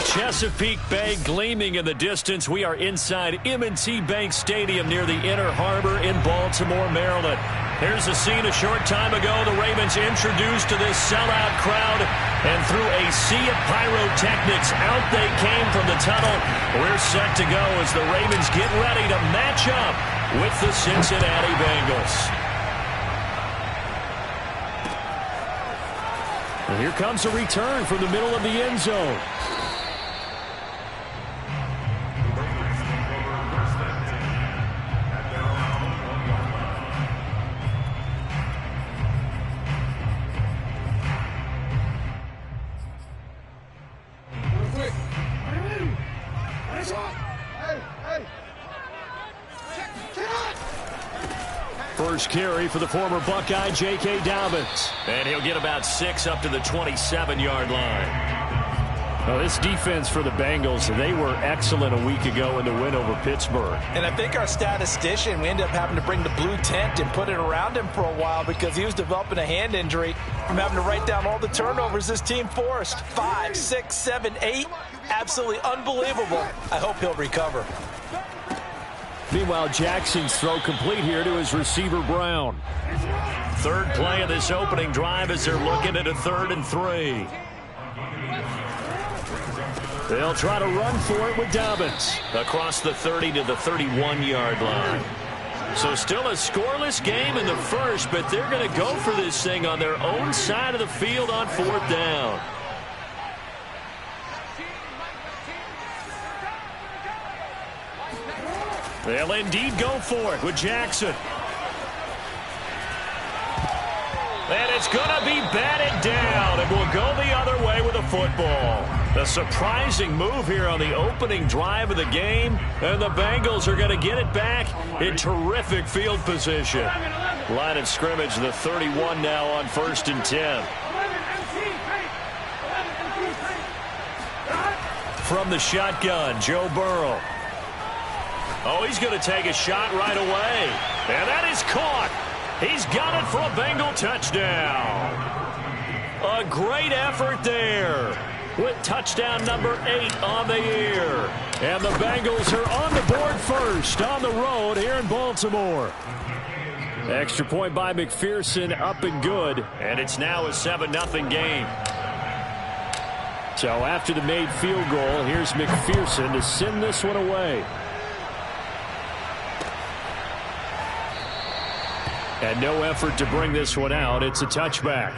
Chesapeake Bay gleaming in the distance. We are inside M&T Bank Stadium near the Inner Harbor in Baltimore, Maryland. Here's a scene a short time ago. The Ravens introduced to this sellout crowd, and through a sea of pyrotechnics, out they came from the tunnel. We're set to go as the Ravens get ready to match up with the Cincinnati Bengals. And here comes a return from the middle of the end zone. First carry for the former Buckeye, J.K. Dobbins. And he'll get about 6 up to the 27-yard line. Now, this defense for the Bengals, they were excellent a week ago in the win over Pittsburgh. And I think our statistician, we ended up having to bring the blue tent and put it around him for a while because he was developing a hand injury from having to write down all the turnovers this team forced. 5, 6, 7, 8. Absolutely unbelievable. I hope he'll recover. Meanwhile, Jackson's throw complete here to his receiver, Brown. Third play of this opening drive as they're looking at a 3rd and 3. They'll try to run for it with Dobbins across the 30 to the 31-yard line. So still a scoreless game in the first, but they're going to go for this thing on their own side of the field on 4th down. They'll indeed go for it with Jackson. And it's going to be batted down, and will go the other way with a football. A surprising move here on the opening drive of the game, and the Bengals are going to get it back in terrific field position. Line of scrimmage, the 31 now on 1st and 10. From the shotgun, Joe Burrow. Oh, he's going to take a shot right away. And that is caught. He's got it for a Bengal touchdown. A great effort there with touchdown number 8 on the year. And the Bengals are on the board first on the road here in Baltimore. Extra point by McPherson, up and good. And it's now a 7-0 game. So after the made field goal, here's McPherson to send this one away. And no effort to bring this one out. It's a touchback.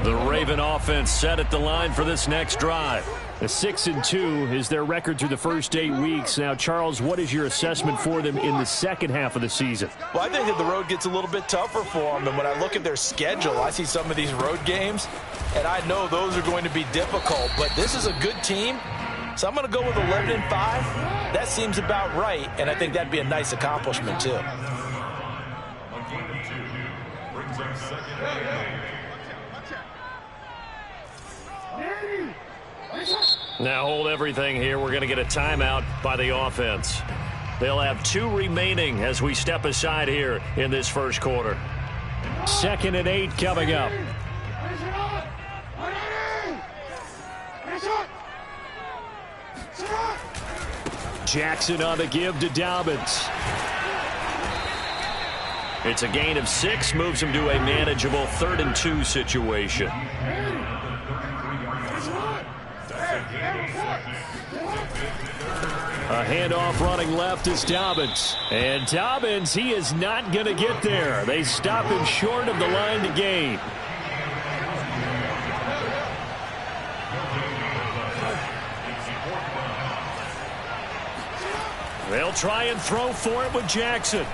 The Raven offense set at the line for this next drive. A 6-2 is their record through the first 8 weeks. Now, Charles, what is your assessment for them in the second half of the season? Well, I think that the road gets a little bit tougher for them. And when I look at their schedule, I see some of these road games, and I know those are going to be difficult. But this is a good team, so I'm going to go with 11-5. That seems about right, and I think that'd be a nice accomplishment, too. Now hold everything here. We're going to get a timeout by the offense. They'll have 2 remaining as we step aside here in this first quarter. 2nd and 8 coming up. Jackson on the give to Dobbins. It's a gain of 6, moves him to a manageable 3rd and 2 situation. A handoff running left is Dobbins. And Dobbins, he is not going to get there. They stop him short of the line to gain. They'll try and throw for it with Jackson.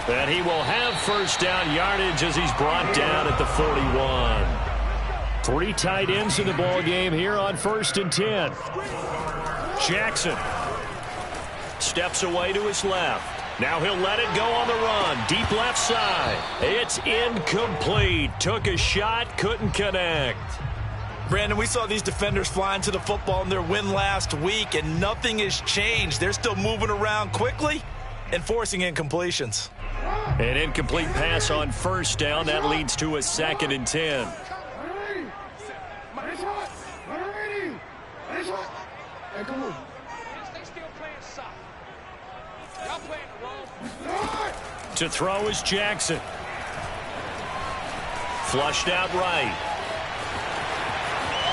And he will have first down yardage as he's brought down at the 41. 3 tight ends in the ball game here on 1st and 10. Jackson steps away to his left. Now he'll let it go on the run. Deep left side. It's incomplete. Took a shot, couldn't connect. Brandon, we saw these defenders flying to the football in their win last week, and nothing has changed. They're still moving around quickly and forcing incompletions. An incomplete pass on first down. That leads to a 2nd and 10. To throw is Jackson. Flushed out right.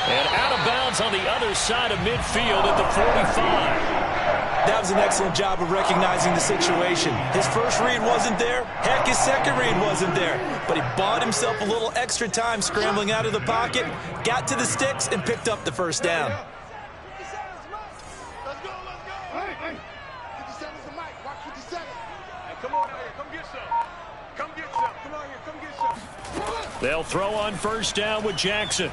And out of bounds on the other side of midfield at the 45. That was an excellent job of recognizing the situation. His first read wasn't there. Heck, his second read wasn't there. But he bought himself a little extra time scrambling out of the pocket, got to the sticks, and picked up the first down. They'll throw on first down with Jackson.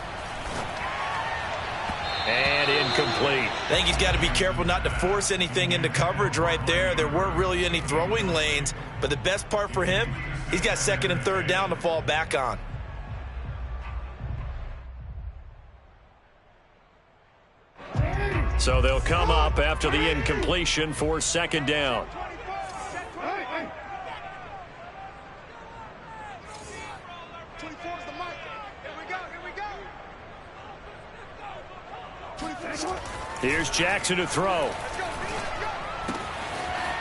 And incomplete. I think he's got to be careful not to force anything into coverage right there. There weren't really any throwing lanes, but the best part for him, he's got 2nd and 3rd down to fall back on. So they'll come up after the incompletion for 2nd down. Here's Jackson to throw.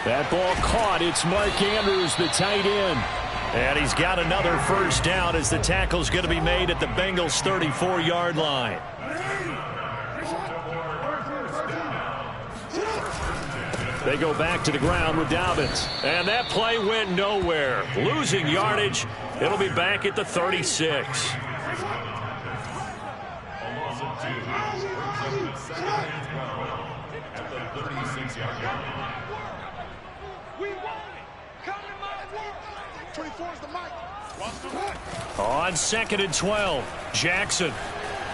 That ball caught. It's Mark Andrews, the tight end. And he's got another first down as the tackle's going to be made at the Bengals' 34-yard line. They go back to the ground with Dobbins. And that play went nowhere. Losing yardage. It'll be back at the 36. On 2nd and 12, Jackson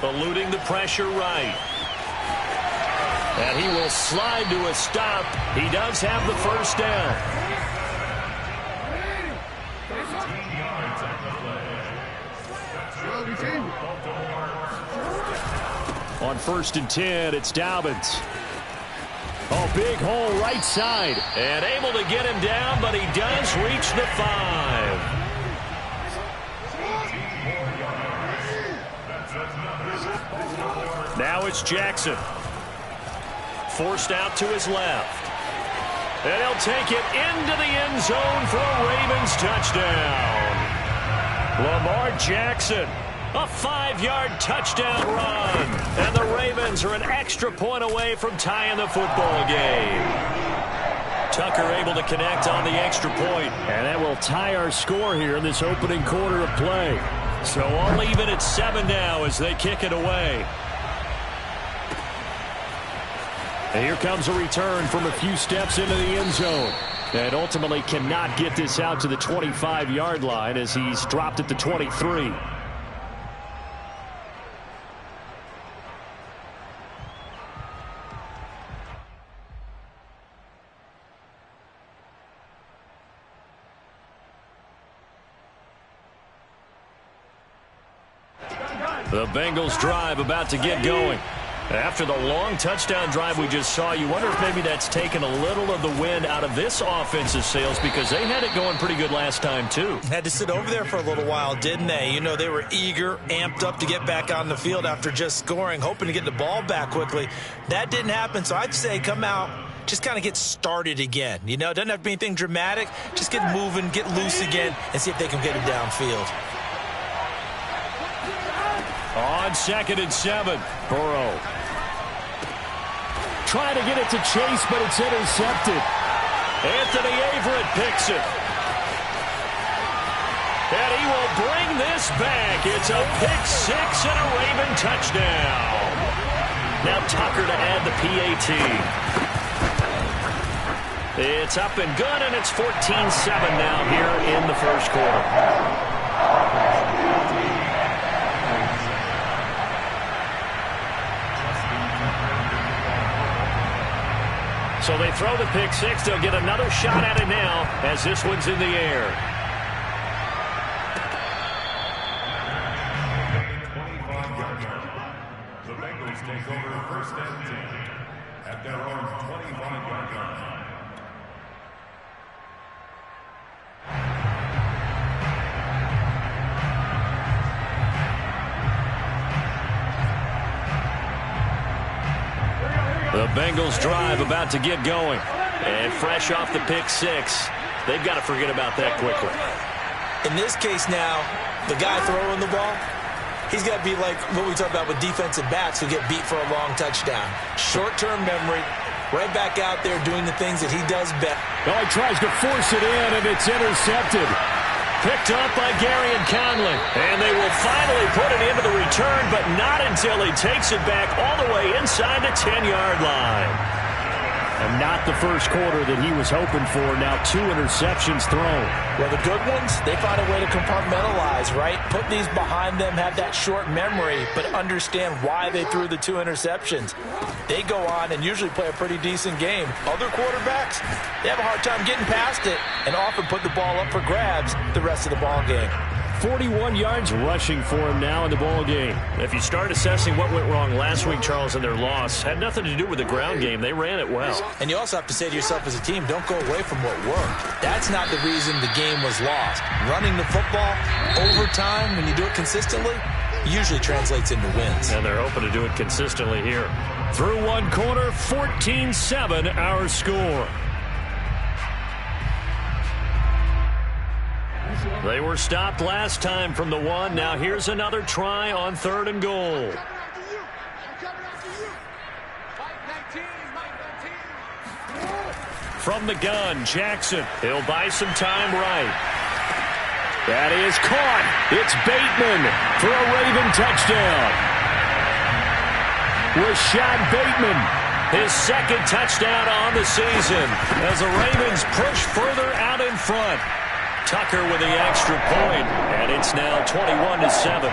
eluding the pressure right. And he will slide to a stop. He does have the first down. On 1st and 10, it's Dobbins. Oh, big hole right side. And able to get him down, but he does reach the 5. Now it's Jackson. Forced out to his left. And he'll take it into the end zone for a Ravens touchdown. Lamar Jackson, a 5-yard touchdown run. And the Ravens are an extra point away from tying the football game. Tucker able to connect on the extra point. And that will tie our score here in this opening quarter of play. So I'll leave it at 7 now as they kick it away. And here comes a return from a few steps into the end zone. And ultimately cannot get this out to the 25-yard line as he's dropped at the 23. The Bengals drive about to get going. After the long touchdown drive we just saw, you wonder if maybe that's taken a little of the wind out of this offensive sails because they had it going pretty good last time, too. Had to sit over there for a little while, didn't they? You know, they were eager, amped up to get back on the field after just scoring, hoping to get the ball back quickly. That didn't happen, so I'd say come out, just kind of get started again. You know, it doesn't have to be anything dramatic. Just get moving, get loose again, and see if they can get it downfield. On 2nd and 7, Burrow. Trying to get it to Chase, but it's intercepted. Anthony Averett picks it. And he will bring this back. It's a pick 6 and a Raven touchdown. Now Tucker to add the PAT. It's up and good, and it's 14-7 now here in the first quarter. So they throw the pick 6. They'll get another shot at it now as this one's in the air. take over first and 10 at their own 25-yard line. The Bengals drive about to get going. And fresh off the pick six, they've got to forget about that quickly. In this case now, the guy throwing the ball, he's got to be like what we talk about with defensive backs who get beat for a long touchdown. Short-term memory, right back out there doing the things that he does best. Oh, he tries to force it in, and it's intercepted. Picked up by Gary and Conley. And they will finally put it into the return, but not until he takes it back all the way inside the 10-yard line. And not the first quarter that he was hoping for. Now 2 interceptions thrown. Well, the good ones, they find a way to compartmentalize, right? Put these behind them, have that short memory, but understand why they threw the 2 interceptions. They go on and usually play a pretty decent game. Other quarterbacks, they have a hard time getting past it and often put the ball up for grabs the rest of the ball game. 41 yards rushing for him now in the ball game. If you start assessing what went wrong last week, Charles, in their loss, had nothing to do with the ground game. They ran it well. And you also have to say to yourself as a team, don't go away from what worked. That's not the reason the game was lost. Running the football over time, when you do it consistently, usually translates into wins. And they're hoping to do it consistently here. Through one quarter, 14-7 our score. They were stopped last time from the 1. Now here's another try on 3rd and goal. From the gun, Jackson. He'll buy some time right. That is caught. It's Bateman for a Raven touchdown. Rashad Bateman, his 2nd touchdown on the season as the Ravens push further out in front. Tucker with the extra point, and it's now 21-7.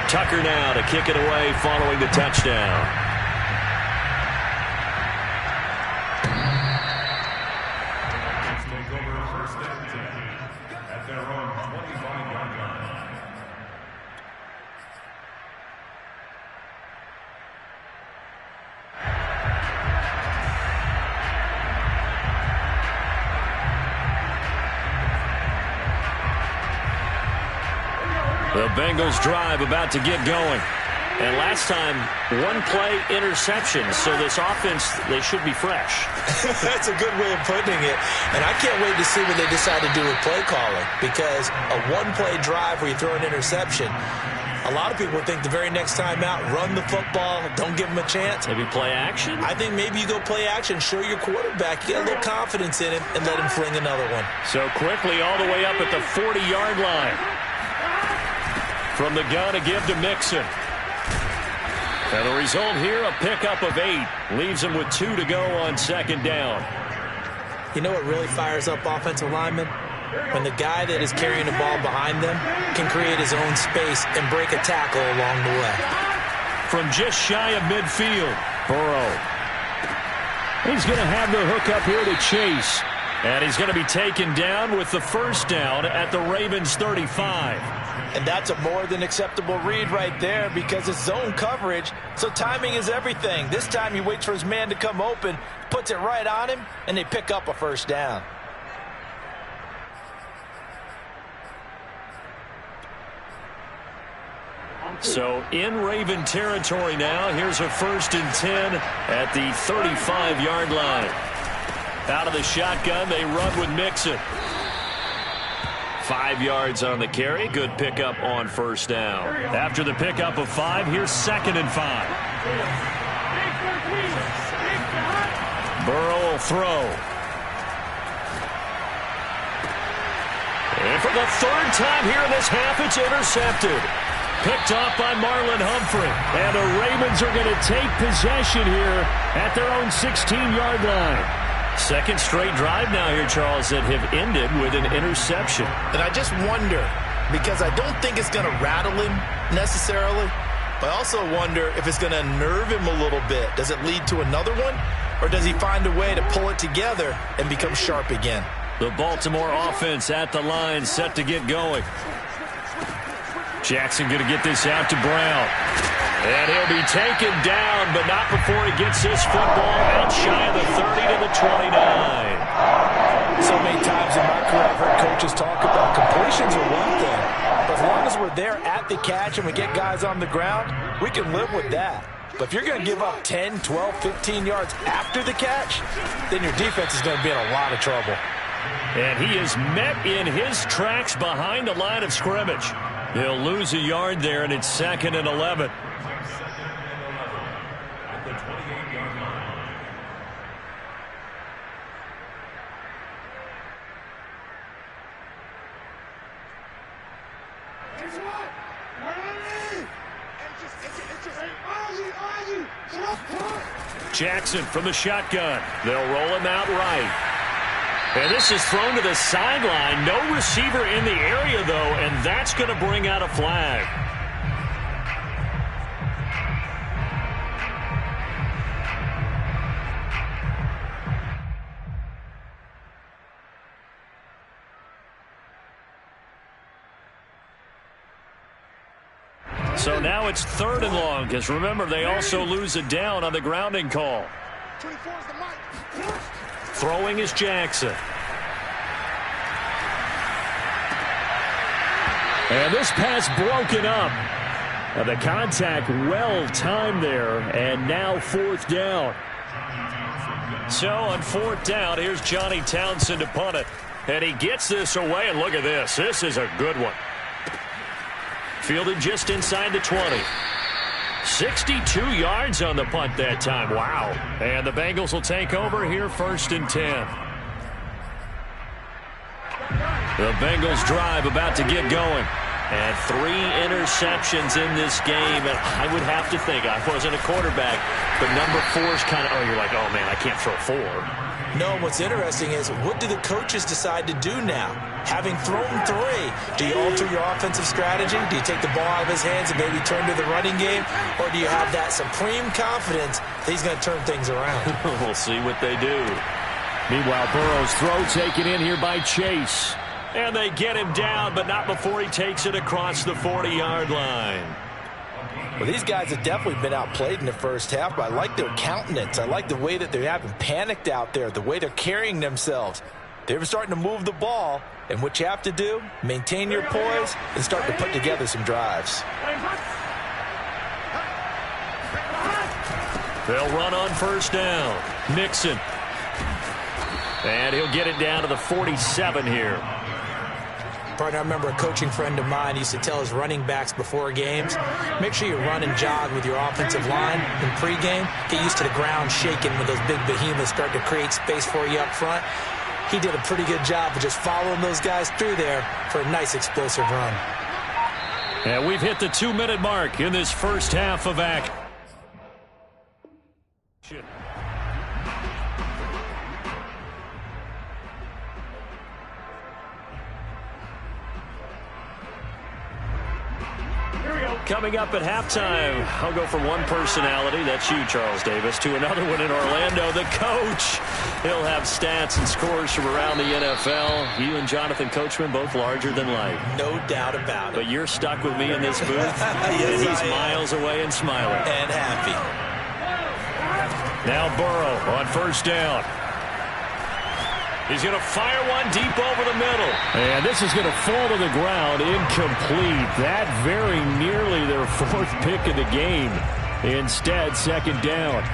Tucker now to kick it away following the touchdown. Let's take over first and 10 at their own 25-yard line. The Bengals drive about to get going. And last time, 1-play interception. So this offense, they should be fresh. That's a good way of putting it. And I can't wait to see what they decide to do with play calling. Because a 1-play drive where you throw an interception, a lot of people think the very next time out, run the football, don't give them a chance. Maybe play action? I think maybe you go play action, show your quarterback, you get a little confidence in him, and let him fling another one. So quickly all the way up at the 40-yard line. From the gun to give to Mixon. And the result here, a pickup of 8. Leaves him with 2 to go on 2nd down. You know what really fires up offensive linemen? When the guy that is carrying the ball behind them can create his own space and break a tackle along the way. From just shy of midfield, Burrow. He's going to have the hook up here to Chase. And he's going to be taken down with the 1st down at the Ravens 35. And that's a more than acceptable read right there because it's zone coverage, so timing is everything. This time he waits for his man to come open, puts it right on him, and they pick up a 1st down. So in Raven territory now, here's a 1st and 10 at the 35-yard line. Out of the shotgun, they run with Mixon. 5 yards on the carry. Good pickup on 1st down. After the pickup of 5, here's 2nd and 5. Burrow will throw. And for the 3rd time here in this half, it's intercepted. Picked off by Marlon Humphrey. And the Ravens are going to take possession here at their own 16-yard line. 2nd straight drive now here, Charles, that have ended with an interception. And I just wonder, because I don't think it's going to rattle him necessarily, but I also wonder if it's going to nerve him a little bit. Does it lead to another one, or does he find a way to pull it together and become sharp again? The Baltimore offense at the line, set to get going. Jackson going to get this out to Brown. And he'll be taken down, but not before he gets this football out shy of the 30 to the 29. So many times in my career I've heard coaches talk about completions are one thing. But as long as we're there at the catch and we get guys on the ground, we can live with that. But if you're going to give up 10, 12, 15 yards after the catch, then your defense is going to be in a lot of trouble. And he is met in his tracks behind the line of scrimmage. He'll lose a yard there, and it's 2nd and 11. Jackson from the shotgun. They'll roll him out right. And this is thrown to the sideline. No receiver in the area, though, and that's going to bring out a flag. So now it's 3rd and long, because remember, they also lose a down on the grounding call. Throwing is Jackson. And this pass broken up. The contact well timed there, and now 4th down. So on 4th down, here's Johnny Townsend to punt it. And he gets this away, and look at this. This is a good one. Fielded just inside the 20. 62 yards on the punt that time. Wow. And the Bengals will take over here 1st and 10. The Bengals drive about to get going. And 3 interceptions in this game. And I would have to think, I wasn't a quarterback, but number 4 is kind of, you're like, oh, man, I can't throw 4. No, what's interesting is, what do the coaches decide to do now? Having thrown 3, do you alter your offensive strategy? Do you take the ball out of his hands and maybe turn to the running game? Or do you have that supreme confidence that he's going to turn things around? We'll see what they do. Meanwhile, Burrow's throw taken in here by Chase. And they get him down, but not before he takes it across the 40-yard line. Well, these guys have definitely been outplayed in the first half, but I like their countenance. I like the way that they haven't panicked out there, the way they're carrying themselves. They're starting to move the ball, and what you have to do, maintain your poise and start to put together some drives. They'll run on 1st down. Mixon. And he'll get it down to the 47 here. Partner, I remember a coaching friend of mine used to tell his running backs before games, make sure you run and jog with your offensive line in pregame. Get used to the ground shaking when those big behemoths start to create space for you up front. He did a pretty good job of just following those guys through there for a nice explosive run. And we've hit the 2-minute mark in this first half of action. Coming up at halftime, I'll go from one personality, that's you, Charles Davis, to another one in Orlando, the coach. He'll have stats and scores from around the NFL. You and Jonathan Coachman, both larger than life. No doubt about it. But you're stuck with me in this booth, yes, and he's miles away and smiling. And happy. Now Burrow on 1st down. He's going to fire one deep over the middle. And this is going to fall to the ground, incomplete. That very nearly their 4th pick of the game. Instead, 2nd down.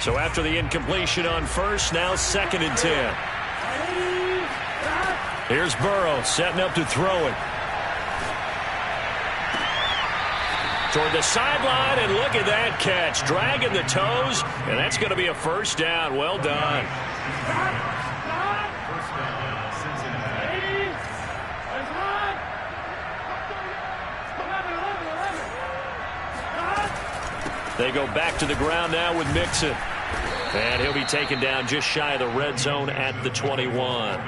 So after the incompletion on 1st, now 2nd and 10. Here's Burrow setting up to throw it. Toward the sideline, and look at that catch. Dragging the toes, and that's going to be a 1st down. Well done. They go back to the ground now with Mixon. And he'll be taken down just shy of the red zone at the 21.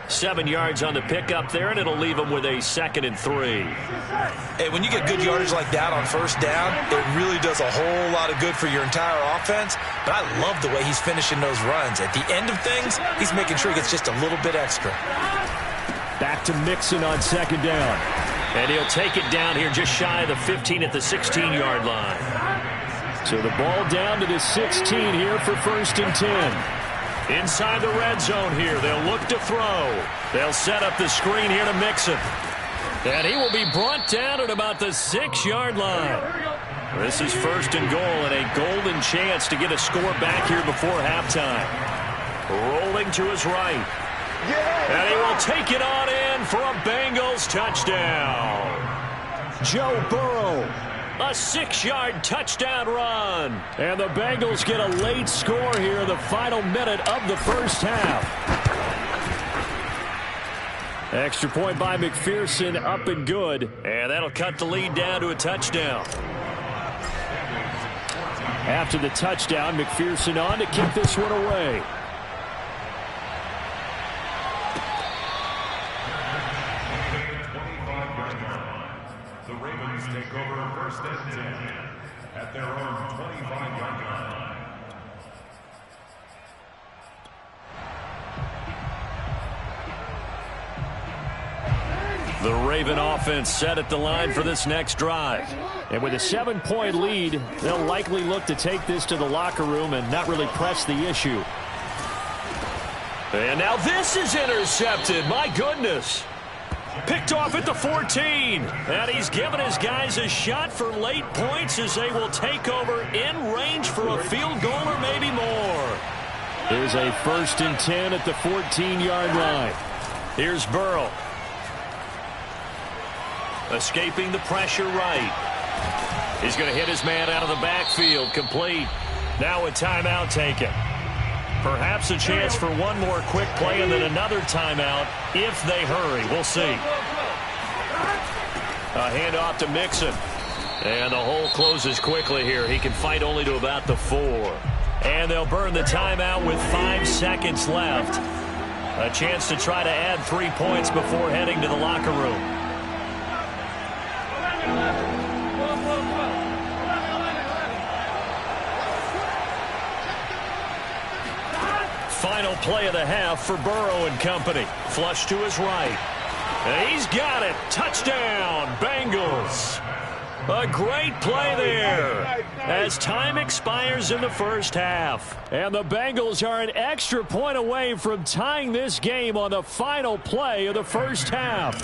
7 yards on the pickup there, and it'll leave him with a 2nd and 3. Hey, when you get good yardage like that on first down, it really does a whole lot of good for your entire offense. But I love the way he's finishing those runs. At the end of things, he's making sure he gets just a little bit extra. Back to Mixon on 2nd down. And he'll take it down here just shy of the 15 at the 16-yard line. So the ball down to the 16 here for 1st and 10. Inside the red zone here, they'll look to throw. They'll set up the screen here to Mixon. And he will be brought down at about the 6-yard line. This is 1st and goal and a golden chance to get a score back here before halftime. Rolling to his right. And he will take it on in for a Bengals touchdown. Joe Burrow. A 6-yard touchdown run. And the Bengals get a late score here in the final minute of the first half. Extra point by McPherson, up and good. And that'll cut the lead down to a touchdown. After the touchdown, McPherson on to kick this one away. The Ravens take over 1st and 10 at their own 25-yard line. The Raven offense set at the line for this next drive. And with a 7-point lead, they'll likely look to take this to the locker room and not really press the issue. And now this is intercepted. My goodness. Picked off at the 14. And he's given his guys a shot for late points as they will take over in range for a field goal or maybe more. Here's a 1st and 10 at the 14-yard line. Here's Burrow. Escaping the pressure right. He's going to hit his man out of the backfield. Complete. Now a timeout taken. Perhaps a chance for one more quick play and then another timeout if they hurry. We'll see. A handoff to Mixon. And the hole closes quickly here. He can fight only to about the 4. And they'll burn the timeout with 5 seconds left. A chance to try to add 3 points before heading to the locker room. Final play of the half for Burrow and company. Flush to his right. And he's got it. Touchdown, Bengals. A great play there as time expires in the first half. And the Bengals are an extra point away from tying this game on the final play of the first half.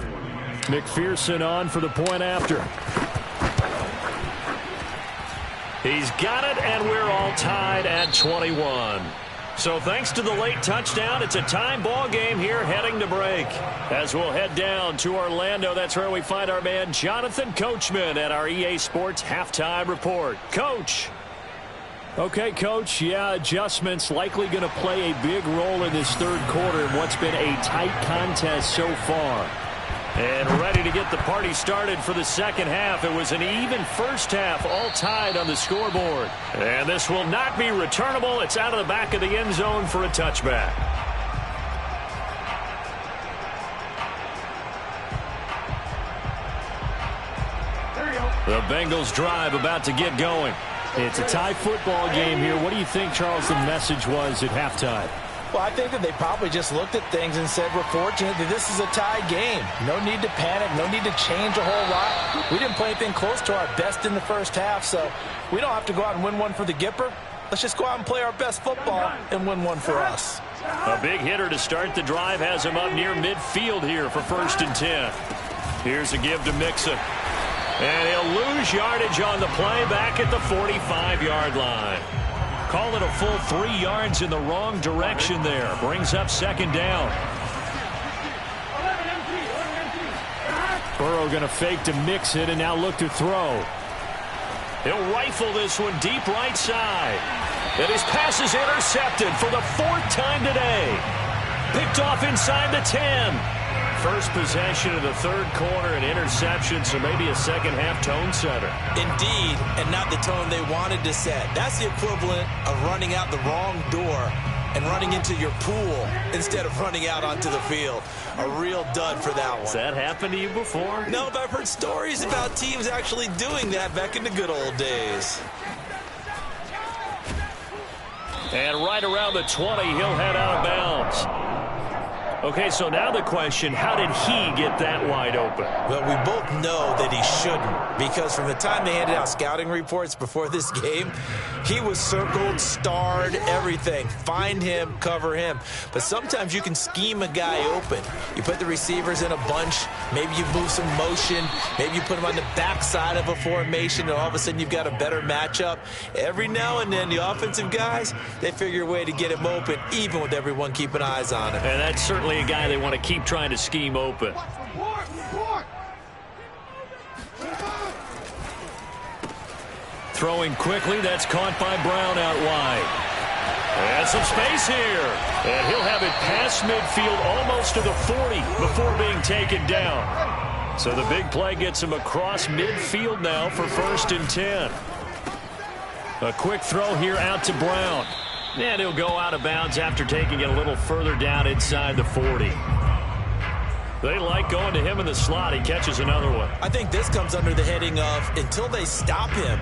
McPherson on for the point after. He's got it, and we're all tied at 21. So thanks to the late touchdown, it's a time ball game here heading to break. As we'll head down to Orlando, that's where we find our man Jonathan Coachman at our EA Sports Halftime Report. Coach. Okay, Coach, yeah, adjustments likely going to play a big role in this third quarter in what's been a tight contest so far. And ready to get the party started for the second half. It was an even first half, all tied on the scoreboard. And this will not be returnable. It's out of the back of the end zone for a touchback. The Bengals drive about to get going. It's a tie football game here. What do you think, Charles, the message was at halftime? Well, I think that they probably just looked at things and said, we're fortunate that this is a tie game. No need to panic. No need to change a whole lot. We didn't play anything close to our best in the first half, so we don't have to go out and win one for the Gipper. Let's just go out and play our best football and win one for us. A big hitter to start the drive has him up near midfield here for 1st and 10. Here's a give to Mixon. And he'll lose yardage on the play back at the 45-yard line. Call it a full 3 yards in the wrong direction there. Brings up 2nd down. Burrow going to fake to Mixon and now look to throw. He'll rifle this one deep right side. And his pass is intercepted for the 4th time today. Picked off inside the 10. First possession of the third quarter, an interception, so maybe a second-half tone setter. Indeed, and not the tone they wanted to set. That's the equivalent of running out the wrong door and running into your pool instead of running out onto the field. A real dud for that one. Has that happened to you before? No, but I've heard stories about teams actually doing that back in the good old days. And right around the 20, he'll head out of bounds. Okay, so now the question, how did he get that wide open? Well, we both know that he shouldn't, because from the time they handed out scouting reports before this game, he was circled, starred, everything. Find him, cover him. But sometimes you can scheme a guy open. You put the receivers in a bunch, maybe you move some motion, maybe you put them on the backside of a formation, and all of a sudden you've got a better matchup. Every now and then, the offensive guys, they figure a way to get him open, even with everyone keeping eyes on him. And that's certainly a guy they want to keep trying to scheme open. Throwing quickly, that's caught by Brown out wide. And some space here. And he'll have it past midfield almost to the 40 before being taken down. So the big play gets him across midfield now for 1st and 10. A quick throw here out to Brown. And he'll go out of bounds after taking it a little further down inside the 40. They like going to him in the slot. He catches another one. I think this comes under the heading of until they stop him,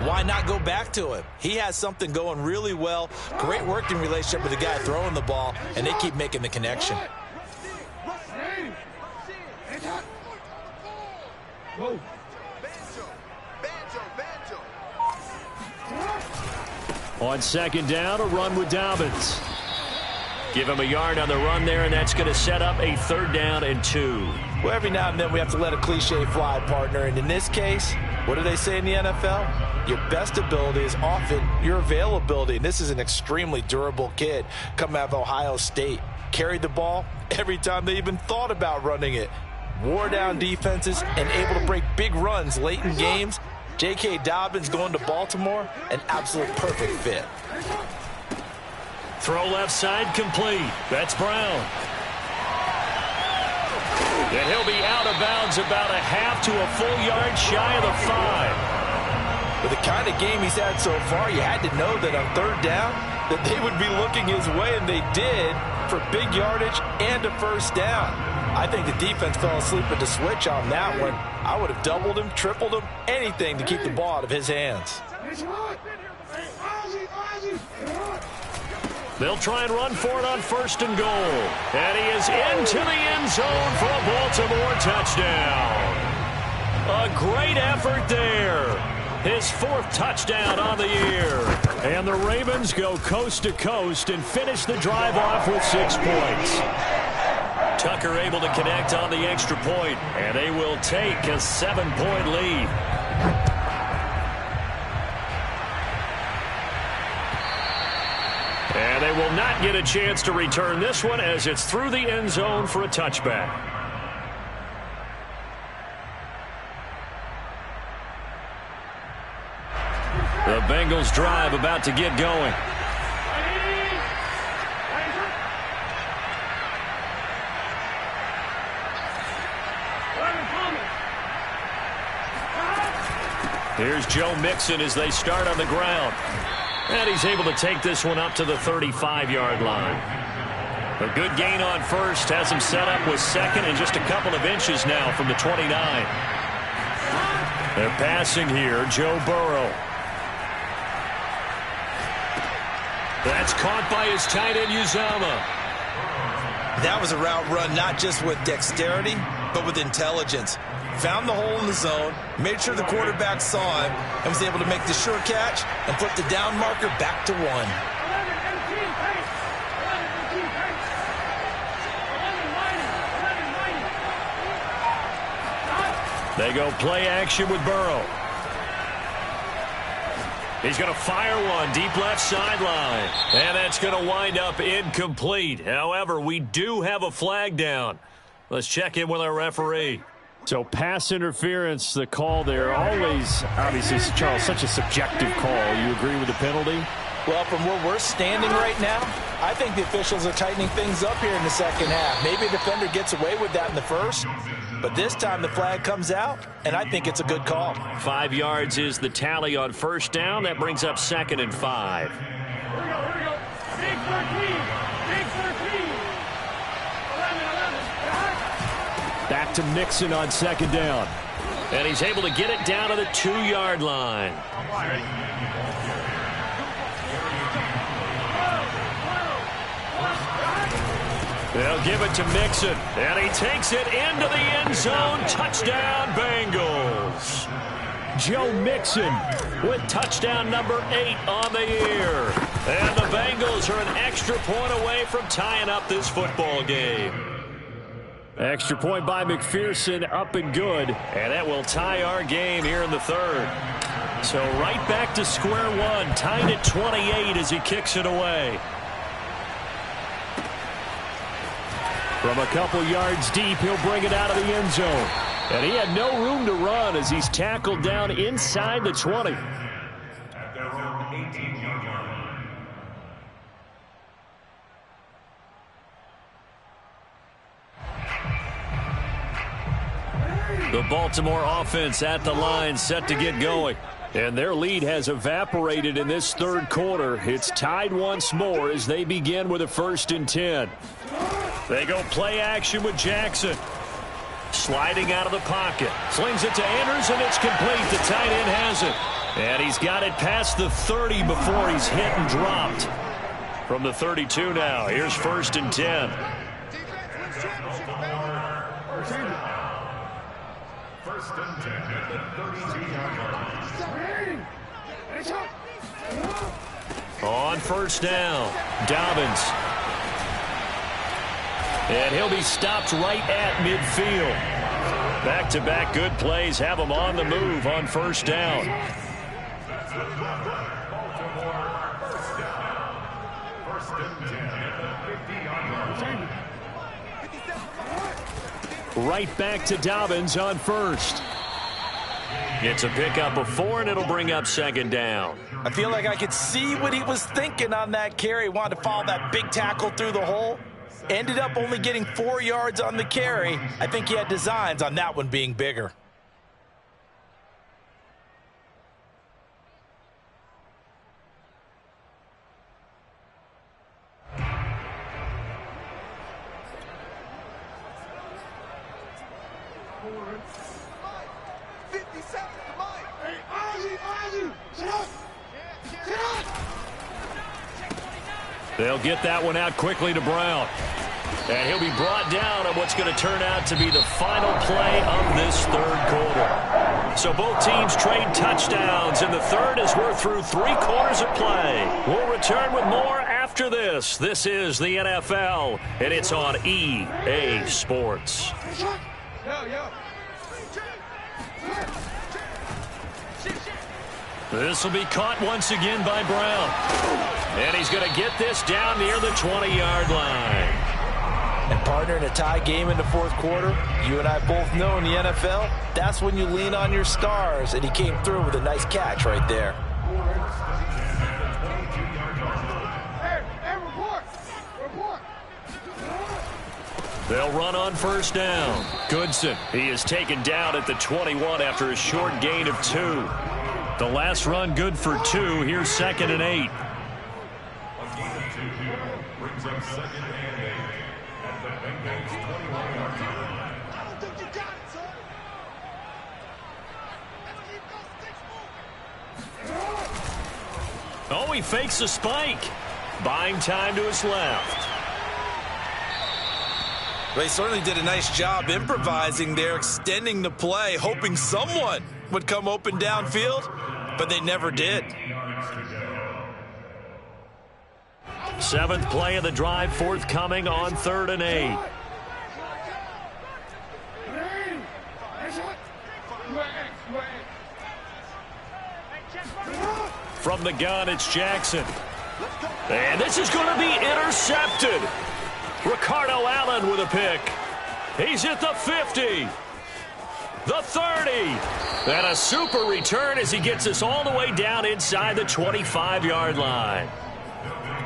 why not go back to him? He has something going really well. Great working relationship with the guy throwing the ball, and they keep making the connection. On 2nd down, a run with Dobbins. Give him a yard on the run there, and that's going to set up a 3rd down and 2. Well, every now and then we have to let a cliche fly, partner. And in this case, what do they say in the NFL? Your best ability is often your availability. And this is an extremely durable kid coming out of Ohio State. Carried the ball every time they even thought about running it. Wore down defenses and able to break big runs late in games. J.K. Dobbins going to Baltimore, an absolute perfect fit. Throw left side complete. That's Brown. And he'll be out of bounds about a half to a full yard shy of the 5. With the kind of game he's had so far, you had to know that on 3rd down that they would be looking his way, and they did, for big yardage and a 1st down. I think the defense fell asleep at the switch on that one. I would have doubled him, tripled him, anything to keep the ball out of his hands. They'll try and run for it on 1st and goal. And he is into the end zone for a Baltimore touchdown. A great effort there. His 4th touchdown on the year. And the Ravens go coast to coast and finish the drive off with 6 points. Tucker able to connect on the extra point, and they will take a 7-point lead. And they will not get a chance to return this one as it's through the end zone for a touchback. The Bengals drive about to get going. Here's Joe Mixon as they start on the ground. And he's able to take this one up to the 35-yard line. A good gain on 1st has him set up with 2nd and just a couple of inches now from the 29. They're passing here, Joe Burrow. That's caught by his tight end, Uzomah. That was a route run not just with dexterity, but with intelligence. Found the hole in the zone, made sure the quarterback saw him, and was able to make the sure catch and put the down marker back to 1. They go play action with Burrow. He's going to fire one deep left sideline. And that's going to wind up incomplete. However, we do have a flag down. Let's check in with our referee. So pass interference, the call there, always, obviously, Charles, such a subjective call. You agree with the penalty? Well, from where we're standing right now, I think the officials are tightening things up here in the 2nd half. Maybe a defender gets away with that in the 1st, but this time the flag comes out, and I think it's a good call. 5 yards is the tally on 1st down. That brings up 2nd and 5. Back to Mixon on second down. And he's able to get it down to the 2-yard line. They'll give it to Mixon, and he takes it into the end zone. Touchdown, Bengals. Joe Mixon with touchdown number 8 on the year. And the Bengals are an extra point away from tying up this football game. Extra point by McPherson, up and good. And that will tie our game here in the third. So right back to square one, tied at 28 as he kicks it away. From a couple yards deep, he'll bring it out of the end zone. And he had no room to run as he's tackled down inside the 20. At their own 18-yard line. The Baltimore offense at the line, set to get going. And their lead has evaporated in this third quarter. It's tied once more as they begin with a 1st and 10. They go play action with Jackson. Sliding out of the pocket. Slings it to Andrews, and it's complete. The tight end has it. And he's got it past the 30 before he's hit and dropped. From the 32 now, here's 1st and 10. First and 10 at the 32-yard line. On 1st down, Dobbins. And he'll be stopped right at midfield. Back-to-back good plays have him on the move on 1st down. First and 10 at the 50-yard line. Right back to Dobbins on 1st. It's a pickup of 4, and it'll bring up 2nd down. I feel like I could see what he was thinking on that carry. Wanted to follow that big tackle through the hole. Ended up only getting 4 yards on the carry. I think he had designs on that one being bigger. They'll get that one out quickly to Brown. And he'll be brought down on what's going to turn out to be the final play of this third quarter. So both teams trade touchdowns in the third as we're through 3 quarters of play. We'll return with more after this. This is the NFL, and it's on EA Sports. This will be caught once again by Brown. And he's going to get this down near the 20-yard line. And partner, in a tie game in the fourth quarter, you and I both know in the NFL, that's when you lean on your stars, and he came through with a nice catch right there. They'll run on 1st down. Goodson, he is taken down at the 21 after a short gain of 2. The last run good for 2. Here's 2nd and 8. Brings up 2nd and 8 at the Bengals 21-yard line. I don't think you got it, son. Let's keep those sticks moving. Oh, he fakes a spike. Buying time to his left. They certainly did a nice job improvising there, extending the play, hoping someone would come open downfield, but they never did. 7th play of the drive forthcoming on 3rd and 8. From the gun, it's Jackson. And this is going to be intercepted. Ricardo Allen with a pick. He's at the 50. The 30. And a super return as he gets us all the way down inside the 25-yard line.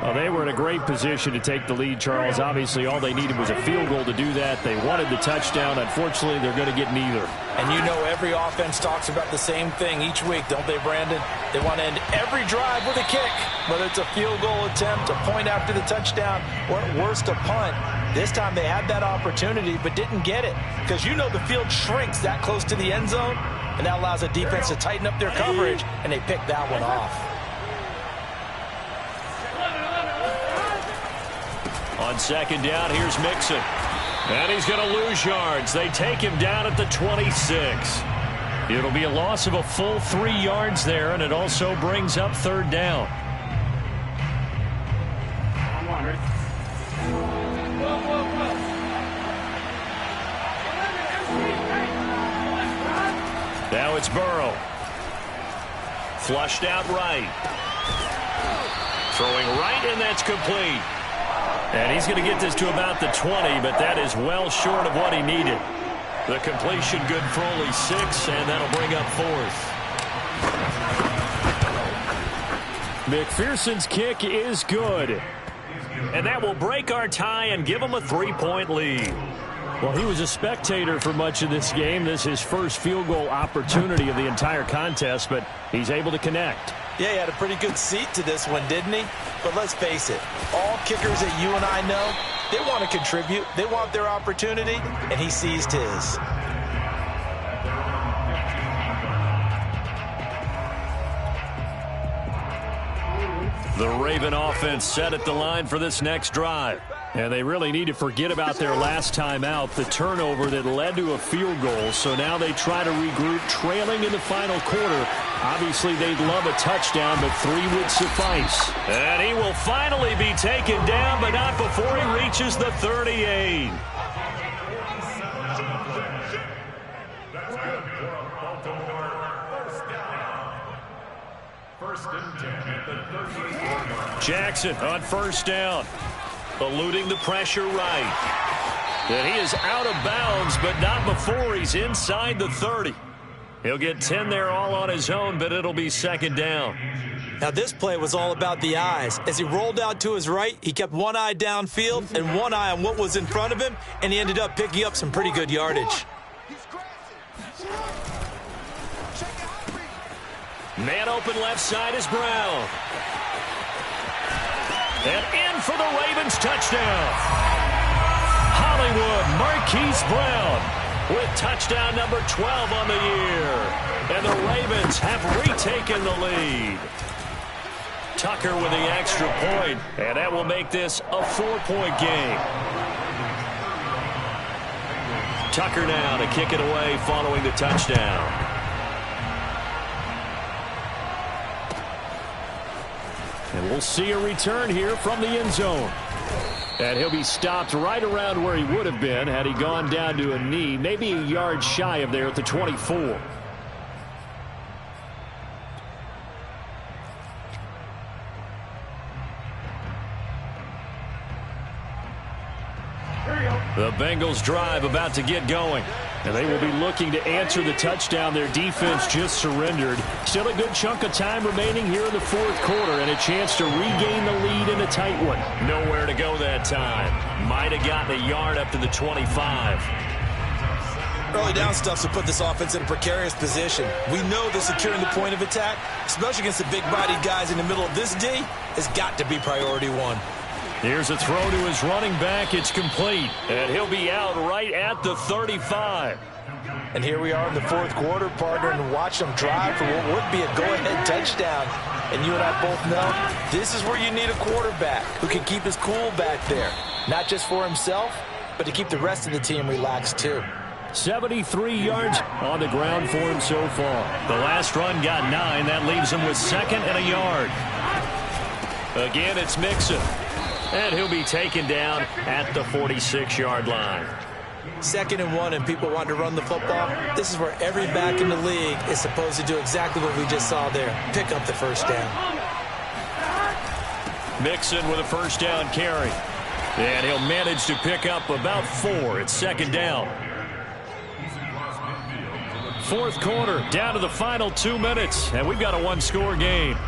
Well, they were in a great position to take the lead, Charles. Obviously, all they needed was a field goal to do that. They wanted the touchdown. Unfortunately, they're going to get neither. And you know every offense talks about the same thing each week, don't they, Brandon? They want to end every drive with a kick, whether it's a field goal attempt, a point after the touchdown, or at worst a punt. This time they had that opportunity but didn't get it because you know the field shrinks that close to the end zone, and that allows the defense to tighten up their coverage, and they picked that one off. On second down, here's Mixon. And he's going to lose yards. They take him down at the 26. It'll be a loss of a full 3 yards there, and it also brings up third down. Now it's Burrow. Flushed out right. Throwing right, and that's complete. And he's going to get this to about the 20, but that is well short of what he needed. The completion good for only 6, and that'll bring up fourth. McPherson's kick is good. And that will break our tie and give him a 3-point lead. Well, he was a spectator for much of this game. This is his first field goal opportunity of the entire contest, but he's able to connect. Yeah, he had a pretty good seat to this one, didn't he? But let's face it, all kickers that you and I know, they want to contribute. They want their opportunity, and he seized his. The Raven offense set at the line for this next drive. And they really need to forget about their last time out, the turnover that led to a field goal. So now they try to regroup, trailing in the final quarter. Obviously, they'd love a touchdown, but 3 would suffice. And he will finally be taken down, but not before he reaches the 38. Jackson on first down. Eluding the pressure right. And he is out of bounds, but not before he's inside the 30. He'll get 10 there all on his own, but it'll be second down. Now, this play was all about the eyes. As he rolled out to his right, he kept one eye downfield and one eye on what was in front of him, and he ended up picking up some pretty good yardage. Man open left side is Brown. And in for the Ravens touchdown. Hollywood Marquise Brown with touchdown number 12 on the year. And the Ravens have retaken the lead. Tucker with the extra point, and that will make this a 4-point game. Tucker now to kick it away following the touchdown. And we'll see a return here from the end zone. And he'll be stopped right around where he would have been had he gone down to a knee, maybe a yard shy of there at the 24. The Bengals drive about to get going. And they will be looking to answer the touchdown their defense just surrendered. Still a good chunk of time remaining here in the fourth quarter and a chance to regain the lead in a tight one. Nowhere to go that time. Might have gotten a yard up to the 25. Early down stuff to put this offense in a precarious position. We know that securing the point of attack, especially against the big-bodied guys in the middle of this D, has got to be priority one. Here's a throw to his running back. It's complete. And he'll be out right at the 35. And here we are in the fourth quarter, partner, and watch them drive for what would be a go-ahead touchdown. And you and I both know this is where you need a quarterback who can keep his cool back there. Not just for himself, but to keep the rest of the team relaxed too. 73 yards on the ground for him so far. The last run got 9. That leaves him with second and a yard. Again, it's Mixon. And he'll be taken down at the 46-yard line. 2nd and 1, and people want to run the football. This is where every back in the league is supposed to do exactly what we just saw there. Pick up the first down. Mixon with a first down carry. And he'll manage to pick up about 4. It's second down. Fourth quarter, down to the final 2 minutes, and we've got a one-score game.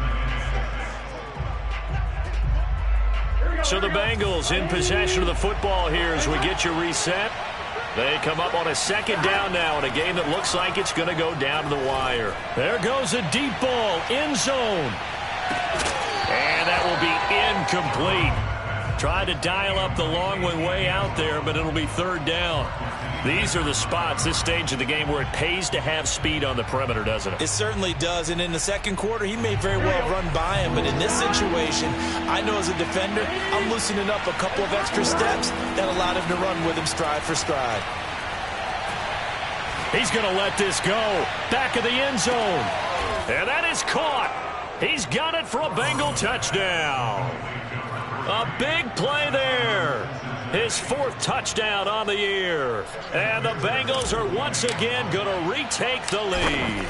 So the Bengals in possession of the football here as we get you reset. They come up on a second down now in a game that looks like it's going to go down to the wire. There goes a deep ball, end zone. And that will be incomplete. Tried to dial up the long one way out there, but it'll be third down. These are the spots, this stage of the game, where it pays to have speed on the perimeter, doesn't it? It certainly does, and in the second quarter, he may very well run by him, but in this situation, I know as a defender, I'm loosening up a couple of extra steps that allowed him to run with him stride for stride. He's going to let this go. Back of the end zone. And that is caught. He's got it for a Bengal touchdown. A big play there. His fourth touchdown on the year. And the Bengals are once again going to retake the lead.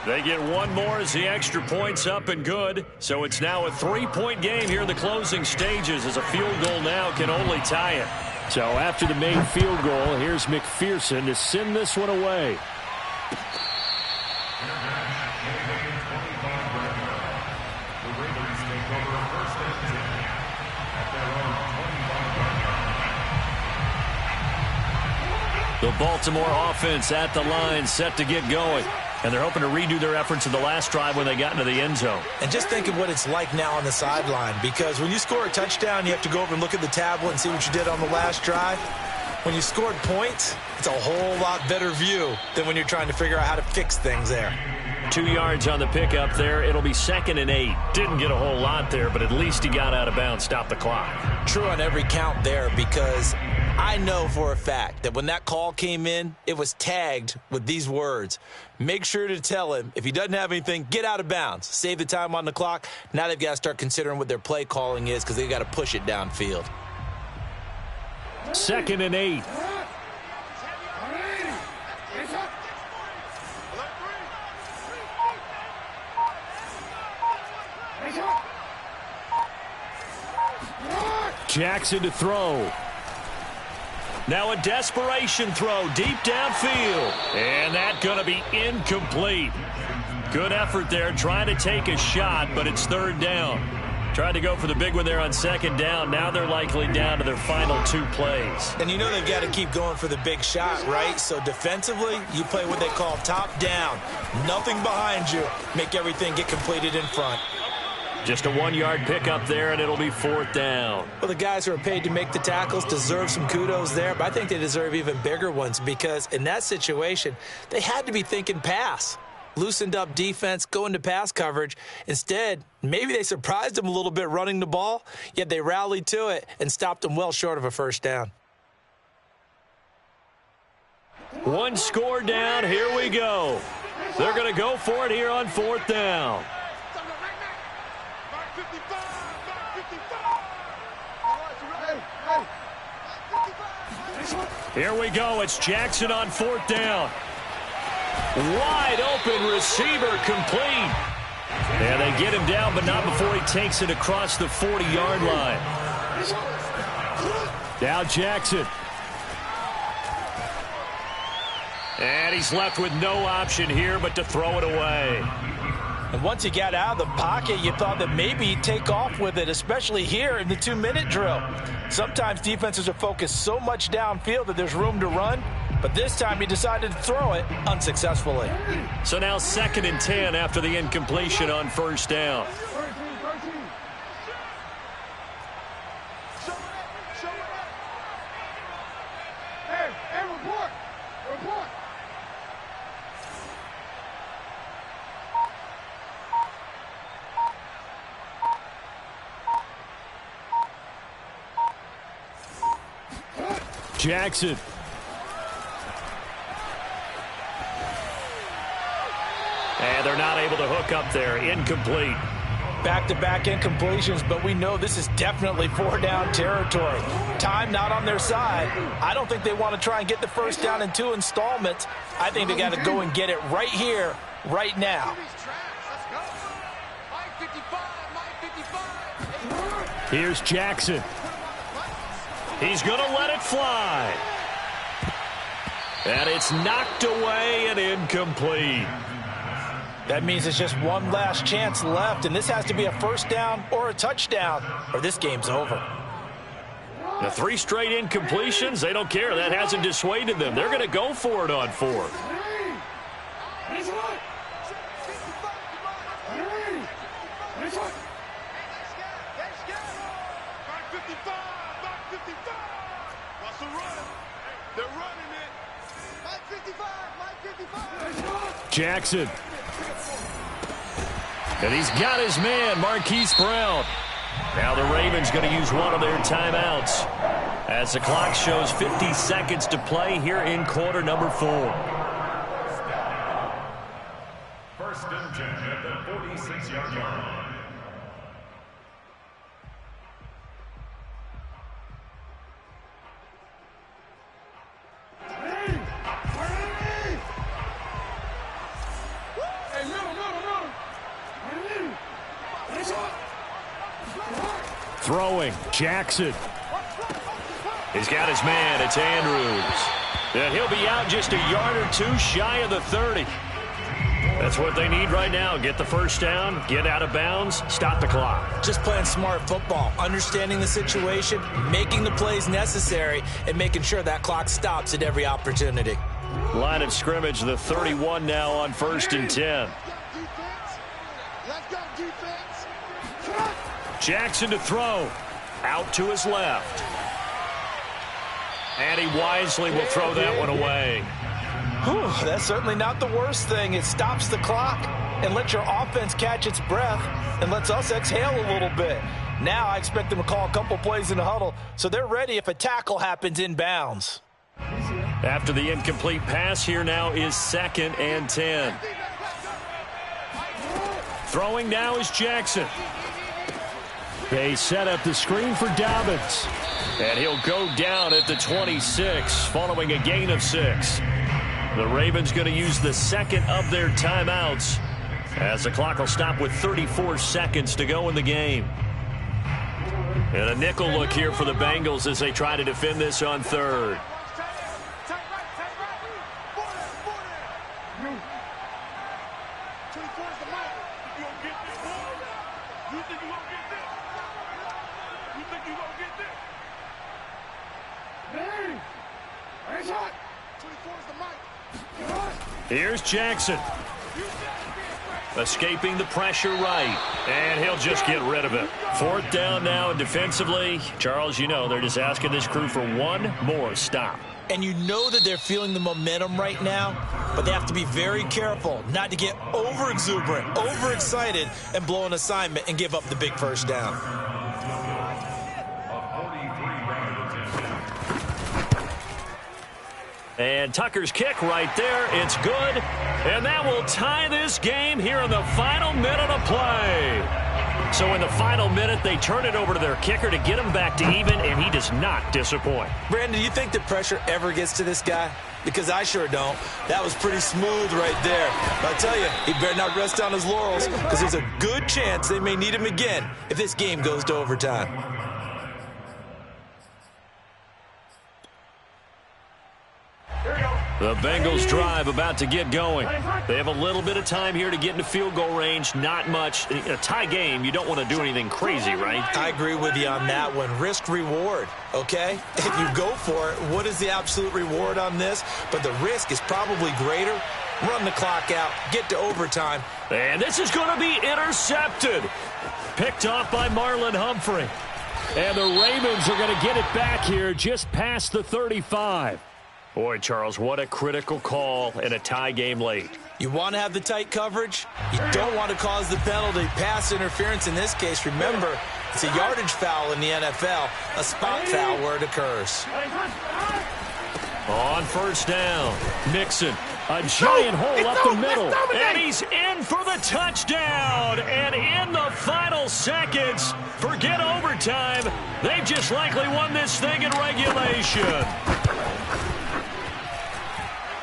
They get one more as the extra point's up and good. So it's now a 3-point game here in the closing stages as a field goal now can only tie it. So after the main field goal, here's McPherson to send this one away. The Baltimore offense at the line, set to get going. And they're hoping to redo their efforts in the last drive when they got into the end zone. And just think of what it's like now on the sideline, because when you score a touchdown, you have to go over and look at the tablet and see what you did on the last drive. When you scored points, it's a whole lot better view than when you're trying to figure out how to fix things there. 2 yards on the pickup there. It'll be 2nd and 8. Didn't get a whole lot there, but at least he got out of bounds, stopped the clock. True on every count there, because I know for a fact that when that call came in, it was tagged with these words. Make sure to tell him, if he doesn't have anything, get out of bounds. Save the time on the clock. Now they've got to start considering what their play calling is because they've got to push it downfield. 2nd and 8. Jackson to throw. Now a desperation throw deep downfield. And that's going to be incomplete. Good effort there trying to take a shot, but it's third down. Tried to go for the big one there on second down. Now they're likely down to their final 2 plays. And you know they've got to keep going for the big shot, right? So defensively, you play what they call top down. Nothing behind you. Make everything get completed in front. Just a 1-yard pickup there, and it'll be 4th down. Well, the guys who are paid to make the tackles deserve some kudos there, but I think they deserve even bigger ones because in that situation, they had to be thinking pass. Loosened up defense, going to pass coverage. Instead, maybe they surprised them a little bit running the ball, yet they rallied to it and stopped them well short of a first down. 1 score down, here we go. They're going to go for it here on 4th down. Here we go. It's Jackson on 4th down. Wide open receiver complete. And they get him down, but not before he takes it across the 40-yard line. Now Jackson. And he's left with no option here but to throw it away. And once he got out of the pocket, you thought that maybe he'd take off with it, especially here in the 2-minute drill. Sometimes defenses are focused so much downfield that there's room to run, but this time he decided to throw it unsuccessfully. So now 2nd and 10 after the incompletion on 1st down. Jackson. And they're not able to hook up there. Incomplete. Back-to-back incompletions, but we know this is definitely 4-down territory. Time not on their side. I don't think they want to try and get the first down in 2 installments. I think they got to go and get it right here, right now. Here's Jackson. He's going to let it fly. And it's knocked away and incomplete. That means it's just one last chance left, and this has to be a first down or a touchdown, or this game's over. The 3 straight incompletions, they don't care. That hasn't dissuaded them. They're going to go for it on 4th. Jackson. And he's got his man, Marquise Brown. Now the Ravens going to use one of their timeouts as the clock shows 50 seconds to play here in quarter number 4. First and 10 at the 46-yard line. Throwing, Jackson. He's got his man, it's Andrews. And he'll be out just a yard or 2 shy of the 30. That's what they need right now. Get the first down, get out of bounds, stop the clock. Just playing smart football, understanding the situation, making the plays necessary, and making sure that clock stops at every opportunity. Line of scrimmage, the 31 now on 1st and 10. Jackson to throw. Out to his left. And he wisely will throw that one away. Whew, that's certainly not the worst thing. It stops the clock and lets your offense catch its breath and lets us exhale a little bit. Now I expect them to call a couple plays in the huddle so they're ready if a tackle happens in bounds. After the incomplete pass, here now is 2nd and 10. Throwing now is Jackson. They set up the screen for Dobbins. And he'll go down at the 26 following a gain of 6. The Ravens going to use the second of their timeouts as the clock will stop with 34 seconds to go in the game. And a nickel look here for the Bengals as they try to defend this on 3rd. Here's Jackson. Escaping the pressure right. And he'll just get rid of it. 4th down now, and defensively, Charles, you know, they're just asking this crew for one more stop. And you know that they're feeling the momentum right now, but they have to be very careful not to get over-exuberant, overexcited, and blow an assignment and give up the big first down. And Tucker's kick right there. It's good. And that will tie this game here in the final minute of play. So in the final minute, they turn it over to their kicker to get him back to even, and he does not disappoint. Brandon, do you think the pressure ever gets to this guy? Because I sure don't. That was pretty smooth right there. But I tell you, he better not rest on his laurels because there's a good chance they may need him again if this game goes to overtime. The Bengals drive about to get going. They have a little bit of time here to get into field goal range. Not much. A tie game, you don't want to do anything crazy, right? I agree with you on that one. Risk reward, okay? If you go for it, what is the absolute reward on this? But the risk is probably greater. Run the clock out, get to overtime. And this is going to be intercepted. Picked off by Marlon Humphrey. And the Ravens are going to get it back here just past the 35. Boy, Charles, what a critical call in a tie game late. You want to have the tight coverage. You don't want to cause the penalty. Pass interference in this case, remember, it's a yardage foul in the NFL, a spot foul where it occurs. On 1st down, Mixon, a giant hole up the middle, and he's in for the touchdown. And in the final seconds, forget overtime, they've just likely won this thing in regulation.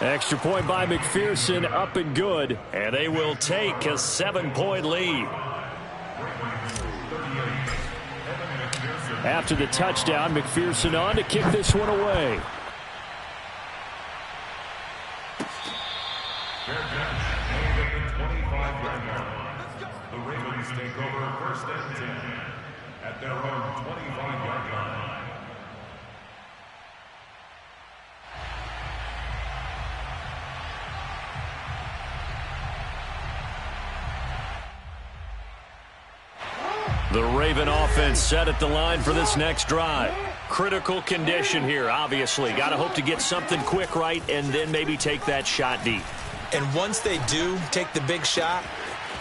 Extra point by McPherson, up and good, and they will take a 7-point lead. After the touchdown, McPherson on to kick this one away. Fair catch, made at the 25-yard take over first and 10 at their own 25-yard line. The Raven offense set at the line for this next drive. Critical condition here, obviously. Got to hope to get something quick right and then maybe take that shot deep. And once they do take the big shot,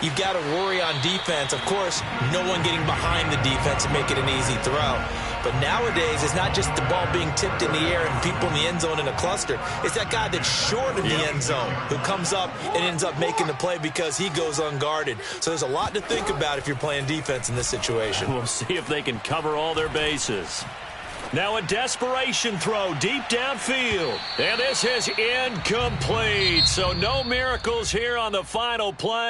you've got to worry on defense. Of course, no one getting behind the defense and make it an easy throw. But nowadays, it's not just the ball being tipped in the air and people in the end zone in a cluster. It's that guy that's short of the end zone who comes up and ends up making the play because he goes unguarded. So there's a lot to think about if you're playing defense in this situation. We'll see if they can cover all their bases. Now a desperation throw deep downfield. And this is incomplete. So no miracles here on the final play.